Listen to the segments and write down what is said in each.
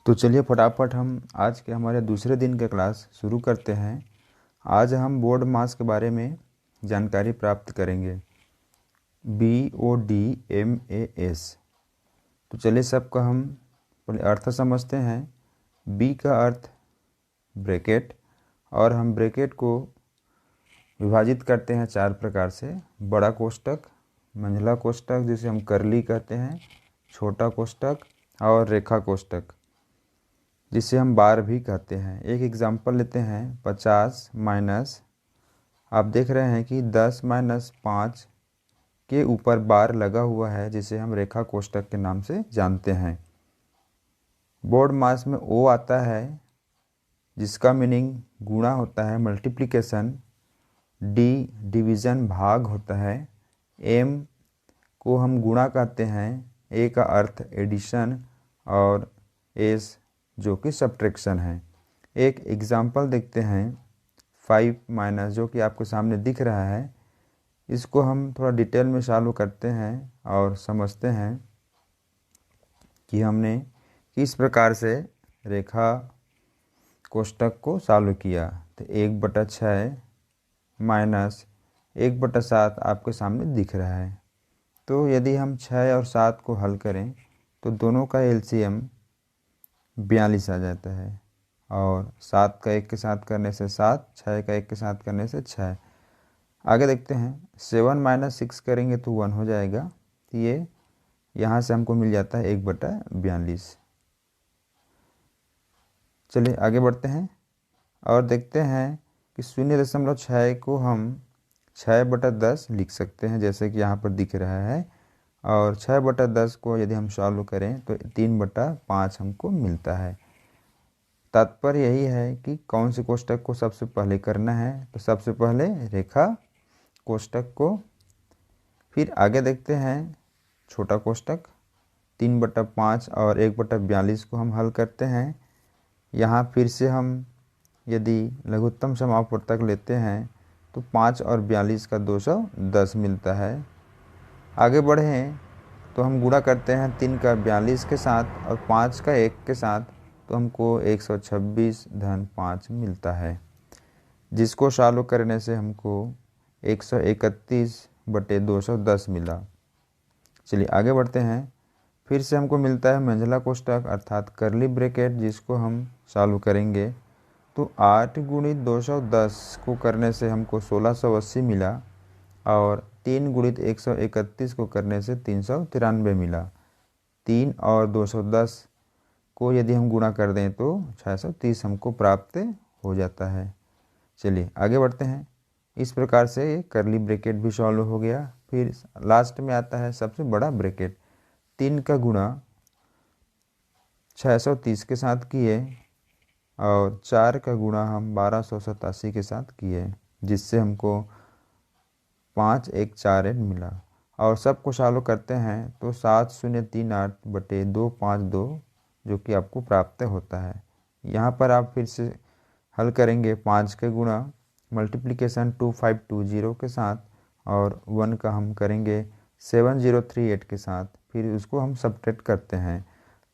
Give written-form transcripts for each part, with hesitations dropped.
तो चलिए फटाफट हम आज के हमारे दूसरे दिन का क्लास शुरू करते हैं। आज हम बोर्ड मास के बारे में जानकारी प्राप्त करेंगे। BODMAS। तो चलिए सबका हम पहले अर्थ समझते हैं। बी का अर्थ ब्रैकेट, और हम ब्रैकेट को विभाजित करते हैं चार प्रकार से। बड़ा कोष्टक, मंझला कोष्टक जिसे हम करली कहते हैं, छोटा कोष्टक और रेखा कोष्टक जिसे हम बार भी कहते हैं। एक एग्जांपल लेते हैं 50 माइनस, आप देख रहे हैं कि 10 माइनस 5 के ऊपर बार लगा हुआ है जिसे हम रेखा कोष्टक के नाम से जानते हैं। बोर्ड मास में O आता है जिसका मीनिंग गुणा होता है, मल्टीप्लिकेशन। D डिवीज़न भाग होता है। M को हम गुणा कहते हैं। A का अर्थ एडिशन और S जो कि सब्ट्रैक्शन है। एक एग्जांपल देखते हैं 5 माइनस, जो कि आपके सामने दिख रहा है। इसको हम थोड़ा डिटेल में सॉल्व करते हैं और समझते हैं कि हमने किस प्रकार से रेखा कोष्टक को सॉल्व किया। तो 1/6 माइनस 1/7 आपके सामने दिख रहा है। तो यदि हम 6 और 7 को हल करें तो दोनों का LCM 42 आ जाता है, और 7 का 1 के साथ करने से 7, 6 का 1 के साथ करने से 6। आगे देखते हैं 7 माइनस 6 करेंगे तो 1 हो जाएगा। तो ये यहाँ से हमको मिल जाता है 1/42। चलिए आगे बढ़ते हैं और देखते हैं कि 0.6 को हम 6/10 लिख सकते हैं, जैसे कि यहाँ पर दिख रहा है। और 6/10 को यदि हम सॉल्व करें तो 3/5 हमको मिलता है। तात्पर्य यही है कि कौन से कोष्टक को सबसे पहले करना है। तो सबसे पहले रेखा कोष्टक को, फिर आगे देखते हैं छोटा कोष्टक 3/5 और 1/42 को हम हल करते हैं। यहाँ फिर से हम यदि लघुत्तम समापवर्तक लेते हैं तो 5 और 42 का 210 मिलता है। आगे बढ़ें तो हम गुणा करते हैं 3 का 42 के साथ और 5 का 1 के साथ, तो हमको 126-5 मिलता है, जिसको सॉल्व करने से हमको 131/210 मिला। चलिए आगे बढ़ते हैं। फिर से हमको मिलता है मंझला कोष्टक अर्थात करली ब्रैकेट, जिसको हम सॉल्व करेंगे तो 8 गुणित 210 को करने से हमको 1680 मिला, और 3 गुणित 131 को करने से 393 मिला। 3 और 210 को यदि हम गुणा कर दें तो 630 हमको प्राप्त हो जाता है। चलिए आगे बढ़ते हैं। इस प्रकार से ये करली ब्रैकेट भी सॉल्व हो गया। फिर लास्ट में आता है सबसे बड़ा ब्रैकेट। 3 का गुणा 630 के साथ किए और 4 का गुणा हम 1287 के साथ किए, जिससे हमको 5148 मिला। और सबको सॉल्व करते हैं तो 7038/252 जो कि आपको प्राप्त होता है। यहाँ पर आप फिर से हल करेंगे 5 के गुणा मल्टीप्लिकेशन 2520 के साथ, और 1 का हम करेंगे 7038 के साथ, फिर उसको हम सब्ट्रैक्ट करते हैं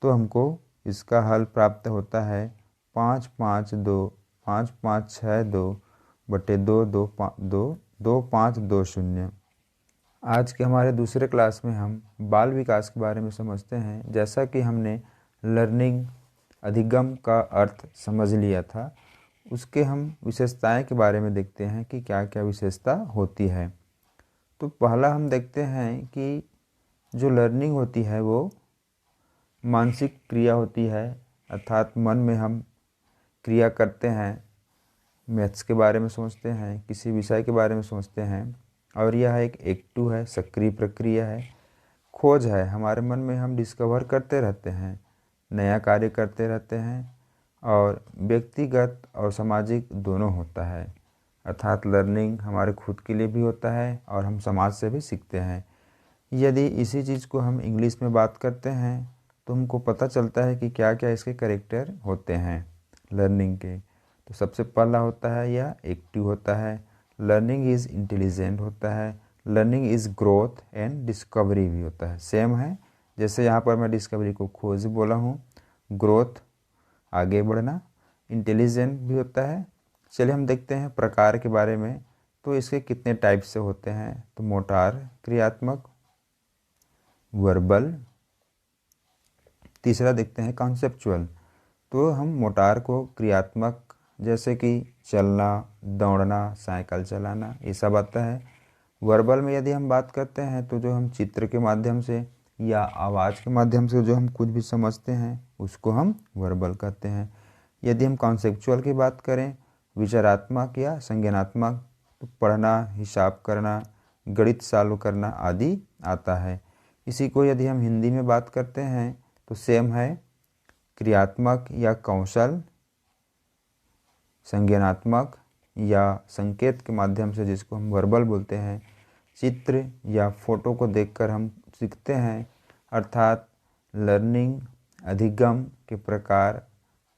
तो हमको इसका हल प्राप्त होता है 552/2520। आज के हमारे दूसरे क्लास में हम बाल विकास के बारे में समझते हैं। जैसा कि हमने लर्निंग अधिगम का अर्थ समझ लिया था, उसके हम विशेषताएं के बारे में देखते हैं कि क्या क्या विशेषता होती है। तो पहला हम देखते हैं कि जो लर्निंग होती है वो मानसिक क्रिया होती है, अर्थात मन में हम क्रिया करते हैं, मैथ्स के बारे में सोचते हैं, किसी विषय के बारे में सोचते हैं, और यह एक एक्टिव है, सक्रिय प्रक्रिया है। खोज है, हमारे मन में हम डिस्कवर करते रहते हैं, नया कार्य करते रहते हैं, और व्यक्तिगत और सामाजिक दोनों होता है। अर्थात लर्निंग हमारे खुद के लिए भी होता है और हम समाज से भी सीखते हैं। यदि इसी चीज़ को हम इंग्लिश में बात करते हैं तो हमको पता चलता है कि क्या क्या इसके कैरेक्टर होते हैं लर्निंग के। तो सबसे पहला होता है यह एक्टिव होता है, लर्निंग इज़ इंटेलिजेंट होता है, learning is growth and discovery भी होता है। सेम है, जैसे यहाँ पर मैं डिस्कवरी को खोज बोला हूँ, ग्रोथ आगे बढ़ना, इंटेलिजेंट भी होता है। चलिए हम देखते हैं प्रकार के बारे में। तो इसके कितने टाइप से होते हैं, तो मोटार क्रियात्मक, वर्बल, तीसरा देखते हैं कॉन्सेप्चुअल। तो हम मोटार को क्रियात्मक जैसे कि चलना, दौड़ना, साइकिल चलाना, ये सब आता है। वर्बल में यदि हम बात करते हैं तो जो हम चित्र के माध्यम से या आवाज़ के माध्यम से जो हम कुछ भी समझते हैं उसको हम वर्बल कहते हैं। यदि हम कॉन्सेप्चुअल की बात करें, विचारात्मक या संज्ञानात्मक, तो पढ़ना, हिसाब करना, गणित सॉल्व करना आदि आता है। इसी को यदि हम हिंदी में बात करते हैं तो सेम है, क्रियात्मक या कौशल, संज्ञानात्मक या संकेत के माध्यम से जिसको हम वर्बल बोलते हैं, चित्र या फोटो को देखकर हम सीखते हैं। अर्थात लर्निंग, अधिगम के प्रकार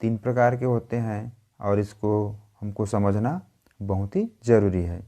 3 प्रकार के होते हैं और इसको हमको समझना बहुत ही ज़रूरी है।